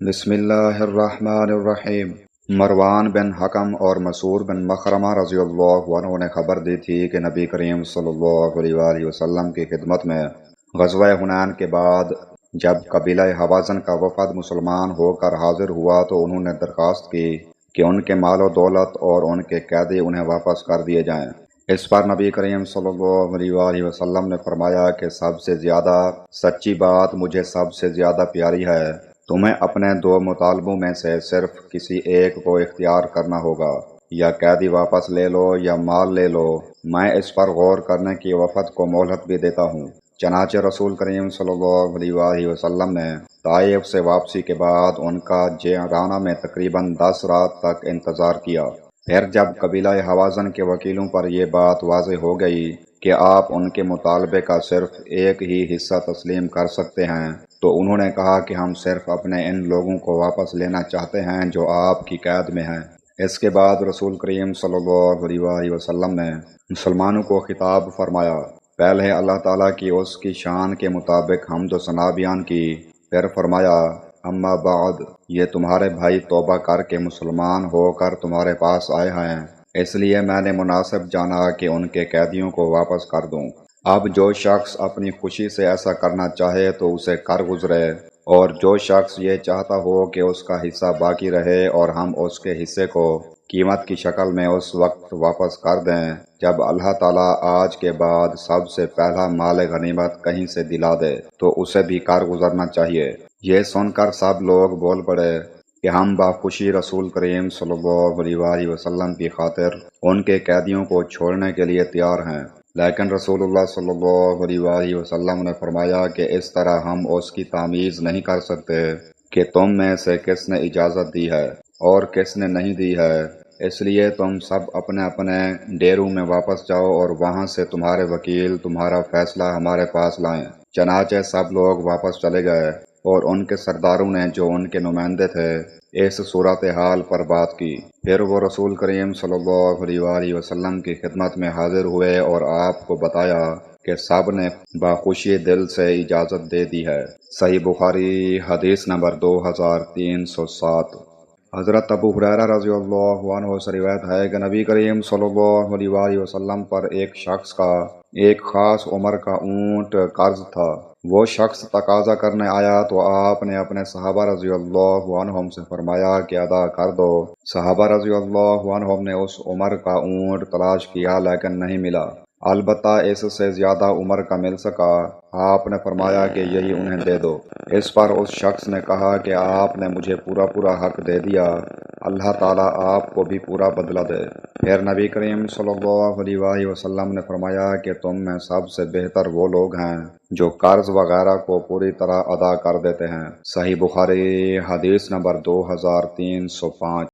بسم اللہ الرحمن الرحیم۔ مروان بن حکم اور مسعود بن مخرمہ رضی اللہ عنہ نے خبر دی تھی کہ نبی کریم صلی اللہ علیہ وآلہ وسلم کی خدمت میں غزوہ حنین کے بعد جب قبیلہ حوازن کا وفد مسلمان ہو کر حاضر ہوا تو انہوں نے درخواست کی کہ ان کے مال و دولت اور ان کے قیدی انہیں واپس کر دیے جائیں۔ اس پر نبی کریم صلی اللہ علیہ وآلہ وسلم نے فرمایا کہ سب سے زیادہ سچی بات مجھے سب سے زیادہ پیاری ہے۔ تمہیں اپنے دو مطالبوں میں سے صرف کسی ایک کو اختیار کرنا ہوگا، یا قیدی واپس لے لو یا مال لے لو۔ میں اس پر غور کرنے کی وفد کو مہلت بھی دیتا ہوں۔ چنانچہ رسول کریم صلی اللہ علیہ وآلہ وسلم نے طائف سے واپسی کے بعد ان کا جعرانہ میں تقریباً 10 رات تک انتظار کیا۔ پھر جب قبیلہ حوازن کے وکیلوں پر یہ بات واضح ہو گئی کہ آپ ان کے مطالبے کا صرف ایک ہی حصہ تسلیم کر سکتے ہیں تو انہوں نے کہا کہ ہم صرف اپنے ان لوگوں کو واپس لینا چاہتے ہیں جو آپ کی قید میں ہیں۔ اس کے بعد رسول کریم صلی اللہ علیہ وآلہ وسلم نے مسلمانوں کو خطاب فرمایا۔ پہلے اللہ تعالیٰ کی اس کی شان کے مطابق حمد و ثنا بیان کی، پھر فرمایا اما بعد، یہ تمہارے بھائی توبہ کر کے مسلمان ہو کر تمہارے پاس آئے ہیں، اس لیے میں نے مناسب جانا کہ ان کے قیدیوں کو واپس کر دوں۔ اب جو شخص اپنی خوشی سے ایسا کرنا چاہے تو اسے کر گزرے، اور جو شخص یہ چاہتا ہو کہ اس کا حصہ باقی رہے اور ہم اس کے حصے کو قیمت کی شکل میں اس وقت واپس کر دیں جب اللہ تعالیٰ آج کے بعد سب سے پہلا مال غنیمت کہیں سے دلا دے، تو اسے بھی کر گزرنا چاہیے۔ یہ سن کر سب لوگ بول پڑے کہ ہم بخوشی رسول کریم صلی اللہ علیہ وآلہ وسلم کی خاطر ان کے قیدیوں کو چھوڑنے کے لیے تیار ہیں، لیکن رسول اللہ صلی اللہ علیہ وآلہ وسلم نے فرمایا کہ اس طرح ہم اس کی تمیز نہیں کر سکتے کہ تم میں سے کس نے اجازت دی ہے اور کس نے نہیں دی ہے، اس لیے تم سب اپنے اپنے ڈیروں میں واپس جاؤ اور وہاں سے تمہارے وکیل تمہارا فیصلہ ہمارے پاس لائیں۔ چنانچہ سب لوگ واپس چلے گئے اور ان کے سرداروں نے جو ان کے نمائندے تھے اس صورتحال پر بات کی۔ پھر وہ رسول کریم صلی اللہ علیہ وآلہ وسلم کی خدمت میں حاضر ہوئے اور آپ کو بتایا کہ سب نے بخوشی دل سے اجازت دے دی ہے۔ صحیح بخاری حدیث نمبر 2307۔ حضرت ابو ہریرہ رضی اللہ عنہ سے روایت ہے کہ نبی کریم صلی اللہ علیہ وآلہ وسلم پر ایک شخص کا ایک خاص عمر کا اونٹ قرض تھا۔ وہ شخص تقاضا کرنے آیا تو آپ نے اپنے صحابہ رضی اللہ عنہم سے فرمایا کہ ادا کر دو۔ صحابہ رضی اللہ عنہم نے اس عمر کا اونٹ تلاش کیا لیکن نہیں ملا، البتہ اس سے زیادہ عمر کا مل سکا۔ آپ نے فرمایا کہ یہی انہیں دے دو۔ اس پر اس شخص نے کہا کہ آپ نے مجھے پورا حق دے دیا، اللہ تعالیٰ آپ کو بھی پورا بدلہ دے۔ پھر نبی کریم صلی اللہ علیہ وآلہ وسلم نے فرمایا کہ تم میں سب سے بہتر وہ لوگ ہیں جو قرض وغیرہ کو پوری طرح ادا کر دیتے ہیں۔ صحیح بخاری حدیث نمبر 2305۔